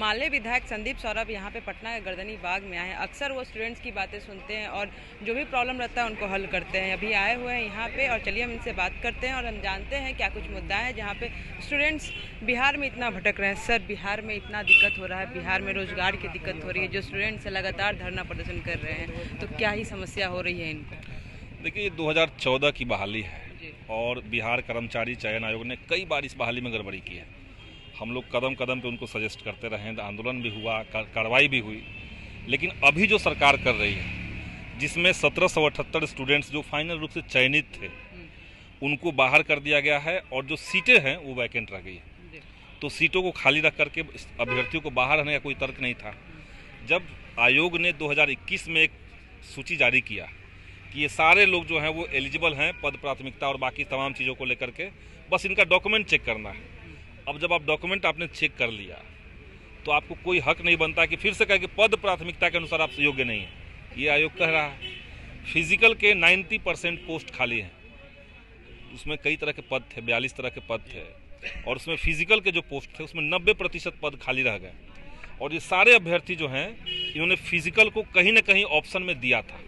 माले विधायक संदीप सौरभ यहाँ पे पटना के गर्दनी बाग में आए हैं। अक्सर वो स्टूडेंट्स की बातें सुनते हैं और जो भी प्रॉब्लम रहता है उनको हल करते हैं। अभी आए हुए हैं यहाँ पे और चलिए हम इनसे बात करते हैं और हम जानते हैं क्या कुछ मुद्दा है जहाँ पे स्टूडेंट्स बिहार में इतना भटक रहे हैं। सर, बिहार में इतना दिक्कत हो रहा है, बिहार में रोजगार की दिक्कत हो रही है, जो स्टूडेंट्स लगातार धरना प्रदर्शन कर रहे हैं, तो क्या ही समस्या हो रही है इनको? देखिए, ये 2014 की बहाली है और बिहार कर्मचारी चयन आयोग ने कई बार इस बहाली में गड़बड़ी की है। हम लोग कदम कदम पे उनको सजेस्ट करते रहे, आंदोलन भी हुआ, कार्रवाई भी हुई, लेकिन अभी जो सरकार कर रही है, जिसमें 1778 स्टूडेंट्स जो फाइनल रूप से चयनित थे उनको बाहर कर दिया गया है और जो सीटें हैं वो वैकेंट रह गई है। तो सीटों को खाली रख करके अभ्यर्थियों को बाहर रहने का कोई तर्क नहीं था। जब आयोग ने 2021 में एक सूची जारी किया कि ये सारे लोग जो हैं वो एलिजिबल हैं पद प्राथमिकता और बाकी तमाम चीज़ों को लेकर के, बस इनका डॉक्यूमेंट चेक करना है। अब जब आप डॉक्यूमेंट आपने चेक कर लिया तो आपको कोई हक नहीं बनता कि फिर से कहे कि पद प्राथमिकता के अनुसार आप योग्य नहीं है। ये आयोग कह रहा है। फिजिकल के 90% पोस्ट खाली हैं, उसमें कई तरह के पद थे, 42 तरह के पद थे, और उसमें फिजिकल के जो पोस्ट थे उसमें 90% पद खाली रह गए। और ये सारे अभ्यर्थी जो हैं इन्होंने फिजिकल को कहीं ना कहीं ऑप्शन में दिया था।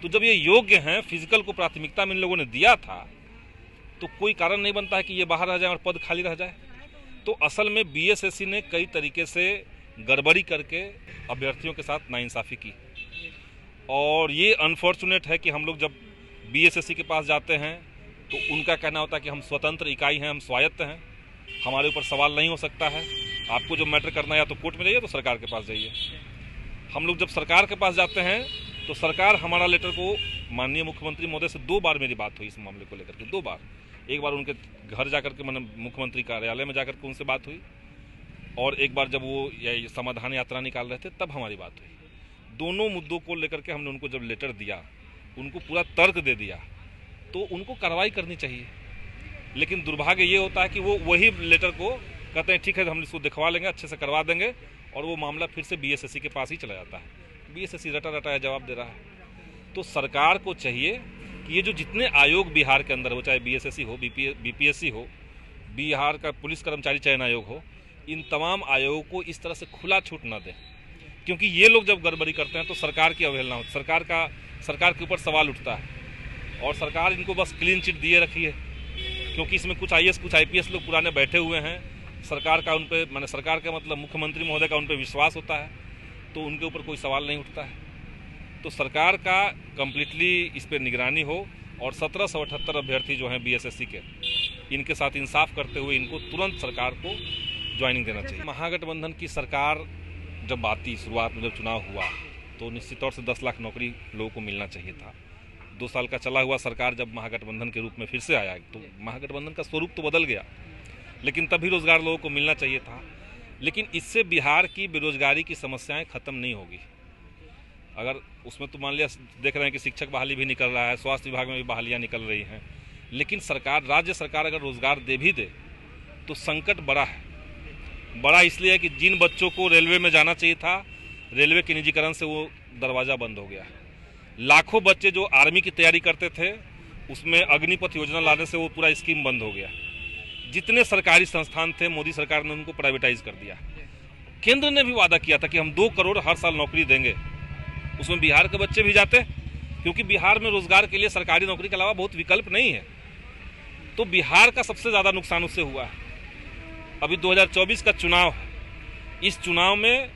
तो जब ये योग्य हैं, फिजिकल को प्राथमिकता में इन लोगों ने दिया था, तो कोई कारण नहीं बनता है कि ये बाहर रह जाए और पद खाली रह जाए। तो असल में बीएसएससी ने कई तरीके से गड़बड़ी करके अभ्यर्थियों के साथ नाइंसाफ़ी की, और ये अनफॉर्चुनेट है कि हम लोग जब बीएसएससी के पास जाते हैं तो उनका कहना होता है कि हम स्वतंत्र इकाई हैं, हम स्वायत्त हैं, हमारे ऊपर सवाल नहीं हो सकता है, आपको जो मैटर करना है या तो कोर्ट में जाइए तो सरकार के पास जाइए। हम लोग जब सरकार के पास जाते हैं तो सरकार हमारा लेटर को, माननीय मुख्यमंत्री महोदय से 2 बार मेरी बात हुई इस मामले को लेकर के, 2 बार। एक बार उनके घर जाकर के, मैंने मुख्यमंत्री कार्यालय में जाकर के उनसे बात हुई, और एक बार जब वो समाधान यात्रा निकाल रहे थे तब हमारी बात हुई। दोनों मुद्दों को लेकर के हमने उनको जब लेटर दिया, उनको पूरा तर्क दे दिया, तो उनको कार्रवाई करनी चाहिए। लेकिन दुर्भाग्य ये होता है कि वो वही लेटर को कहते हैं ठीक है हम इसको दिखवा लेंगे, अच्छे से करवा देंगे, और वो मामला फिर से बीएसएससी के पास ही चला जाता है। बीएसएससी रटा रटाया जवाब दे रहा है। तो सरकार को चाहिए कि ये जो जितने आयोग बिहार के अंदर हो, चाहे बीएसएससी हो, बीपीएससी हो, बिहार का पुलिस कर्मचारी चयन आयोग हो, इन तमाम आयोगों को इस तरह से खुला छूट न दें, क्योंकि ये लोग जब गड़बड़ी करते हैं तो सरकार की अवहेलना होती है, सरकार के ऊपर सवाल उठता है, और सरकार इनको बस क्लीन चिट दिए रखी है, क्योंकि इसमें कुछ आईएएस कुछ आईपीएस लोग पुराने बैठे हुए हैं। सरकार का उन पर, माने सरकार का मतलब मुख्यमंत्री महोदय का उन पर विश्वास होता है, तो उनके ऊपर कोई सवाल नहीं उठता है। तो सरकार का कंप्लीटली इस पर निगरानी हो, और 1778 अभ्यर्थी जो हैं बीएसएससी के, इनके साथ इंसाफ करते हुए इनको तुरंत सरकार को ज्वाइनिंग देना चाहिए। महागठबंधन की सरकार जब आती, शुरुआत में जब चुनाव हुआ, तो निश्चित तौर से 10 लाख नौकरी लोगों को मिलना चाहिए था। 2 साल का चला हुआ सरकार जब महागठबंधन के रूप में फिर से आया तो महागठबंधन का स्वरूप तो बदल गया, लेकिन तभी रोजगार लोगों को मिलना चाहिए था। लेकिन इससे बिहार की बेरोजगारी की समस्याएं खत्म नहीं होगी। अगर उसमें तो मान लिया देख रहे हैं कि शिक्षक बहाली भी निकल रहा है, स्वास्थ्य विभाग में भी बहालियां निकल रही हैं, लेकिन सरकार, राज्य सरकार अगर रोजगार दे भी दे तो संकट बड़ा है। बड़ा इसलिए है कि जिन बच्चों को रेलवे में जाना चाहिए था, रेलवे के निजीकरण से वो दरवाज़ा बंद हो गया है। लाखों बच्चे जो आर्मी की तैयारी करते थे, उसमें अग्निपथ योजना लाने से वो पूरा स्कीम बंद हो गया। जितने सरकारी संस्थान थे, मोदी सरकार ने उनको प्राइवेटाइज कर दिया। केंद्र ने भी वादा किया था कि हम 2 करोड़ हर साल नौकरी देंगे, उसमें बिहार के बच्चे भी जाते, क्योंकि बिहार में रोजगार के लिए सरकारी नौकरी के अलावा बहुत विकल्प नहीं है। तो बिहार का सबसे ज़्यादा नुकसान उससे हुआ है। अभी 2024 का चुनाव है, इस चुनाव में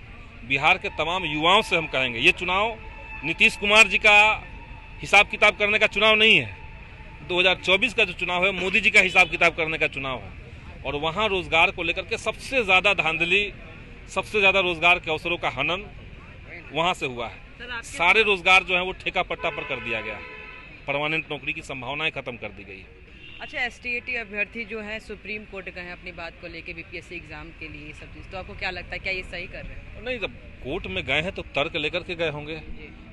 बिहार के तमाम युवाओं से हम कहेंगे, ये चुनाव नीतीश कुमार जी का हिसाब किताब करने का चुनाव नहीं है। 2024 का जो चुनाव है मोदी जी का हिसाब किताब करने का चुनाव है, और वहाँ रोजगार को लेकर के सबसे ज़्यादा धांधली, सबसे ज़्यादा रोजगार के अवसरों का हनन वहाँ से हुआ है। सारे रोजगार जो है वो ठेका पट्टा पर कर दिया गया, परमानेंट नौकरी की संभावनाएं खत्म कर दी गई है। अच्छा, एसटीएटी अभ्यर्थी जो है सुप्रीम कोर्ट गए हैं अपनी बात को लेके बीपीएससी एग्जाम के लिए, सब चीज़, तो आपको क्या लगता है क्या ये सही कर रहे हैं? नहीं, जब कोर्ट में गए हैं तो तर्क लेकर के गए होंगे।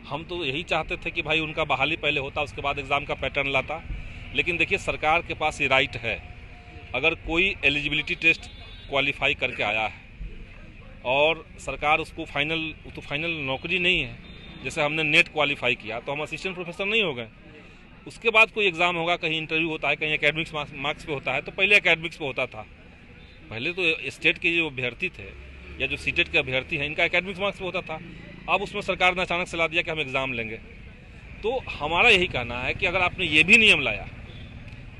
हम तो यही चाहते थे कि भाई उनका बहाली पहले होता, उसके बाद एग्जाम का पैटर्न लाता। लेकिन देखिए, सरकार के पास ये राइट है, अगर कोई एलिजिबिलिटी टेस्ट क्वालिफाई करके आया है और सरकार उसको फाइनल नौकरी नहीं है, जैसे हमने नेट क्वालिफाई किया तो हम असिस्टेंट प्रोफेसर नहीं हो गए, उसके बाद कोई एग्ज़ाम होगा, कहीं इंटरव्यू होता है, कहीं एकेडमिक्स मार्क्स पे होता है, तो पहले एकेडमिक्स पे होता था। पहले तो स्टेट के जो अभ्यर्थी थे या जो सीटेट के अभ्यर्थी हैं इनका एकेडमिक मार्क्स पे होता था। अब उसमें सरकार ने अचानक से ला दिया कि हम एग्ज़ाम लेंगे। तो हमारा यही कहना है कि अगर आपने ये भी नियम लाया,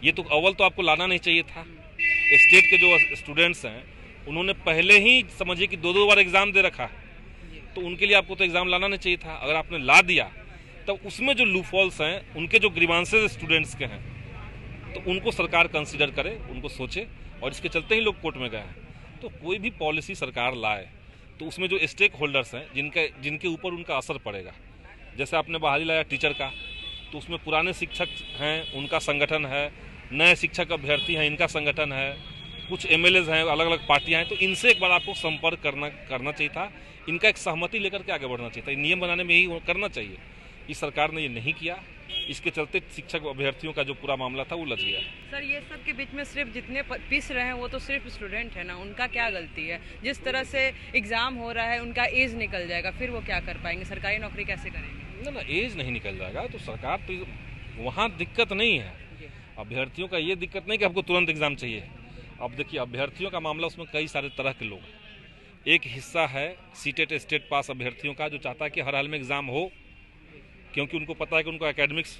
ये तो अव्वल तो आपको लाना नहीं चाहिए था। स्टेट के जो स्टूडेंट्स हैं उन्होंने पहले ही समझिए कि 2-2 बार एग्ज़ाम दे रखा है, तो उनके लिए आपको तो एग्ज़ाम लाना नहीं चाहिए था। अगर आपने ला दिया तो उसमें जो लूपहोल्स हैं, उनके जो ग्रीवांसेस स्टूडेंट्स के हैं, तो उनको सरकार कंसीडर करे, उनको सोचे, और इसके चलते ही लोग कोर्ट में गए हैं। तो कोई भी पॉलिसी सरकार लाए तो उसमें जो स्टेक होल्डर्स हैं जिनके ऊपर उनका असर पड़ेगा, जैसे आपने बहाली लाया टीचर का, तो उसमें पुराने शिक्षक हैं उनका संगठन है, नए शिक्षक अभ्यर्थी हैं इनका संगठन है, कुछ एमएलएज हैं, अलग अलग पार्टियां हैं, तो इनसे एक बार आपको संपर्क करना चाहिए था, इनका एक सहमति लेकर के आगे बढ़ना चाहिए था। नियम बनाने में यही करना चाहिए। इस सरकार ने ये नहीं किया, इसके चलते शिक्षक अभ्यर्थियों का जो पूरा मामला था वो लज गया। सर, ये सब के बीच में सिर्फ जितने पिस रहे हैं वो तो सिर्फ स्टूडेंट है ना, उनका क्या गलती है? जिस तरह से एग्जाम हो रहा है उनका एज निकल जाएगा, फिर वो क्या कर पाएंगे? सरकारी नौकरी कैसे करेंगे? ना एज नहीं निकल जाएगा तो सरकार तो वहाँ दिक्कत नहीं है। अभ्यर्थियों का ये दिक्कत नहीं कि आपको तुरंत एग्जाम चाहिए। अब देखिए अभ्यर्थियों का मामला, उसमें कई सारे तरह के लोग हैं। एक हिस्सा है सीटेट स्टेट पास अभ्यर्थियों का जो चाहता है कि हर हाल में एग्ज़ाम हो, क्योंकि उनको पता है कि उनको एकेडमिक्स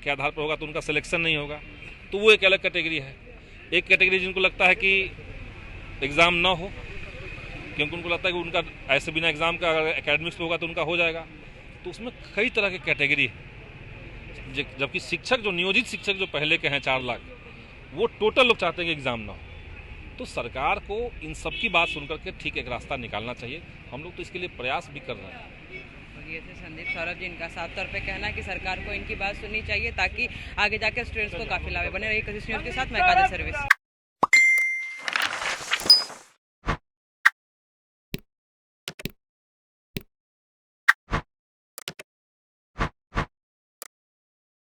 के आधार पर होगा तो उनका सिलेक्शन नहीं होगा, तो वो एक अलग कैटेगरी है। एक कैटेगरी जिनको लगता है कि एग्ज़ाम ना हो, क्योंकि उनको लगता है कि उनका ऐसे बिना एग्ज़ाम का अगर एकेडमिक्स पे होगा तो उनका हो जाएगा। तो उसमें कई तरह के कैटेगरी है। जबकि शिक्षक जो नियोजित शिक्षक जो पहले के हैं 4 लाख, वो टोटल लोग चाहते हैं कि एग्ज़ाम ना हो। तो सरकार को इन सब की बात सुनकर के ठीक एक रास्ता निकालना चाहिए। हम लोग तो इसके लिए प्रयास भी कर रहे हैं। ये थे संदीप सौरभ जी, इनका साफ तौर पे कहना है कि सरकार को इनकी बात सुननी चाहिए ताकि आगे जाकर स्टूडेंट्स को काफ़ी लाभ बने। रही कशिश न्यूज़ के साथ मैं काजल सर्विस।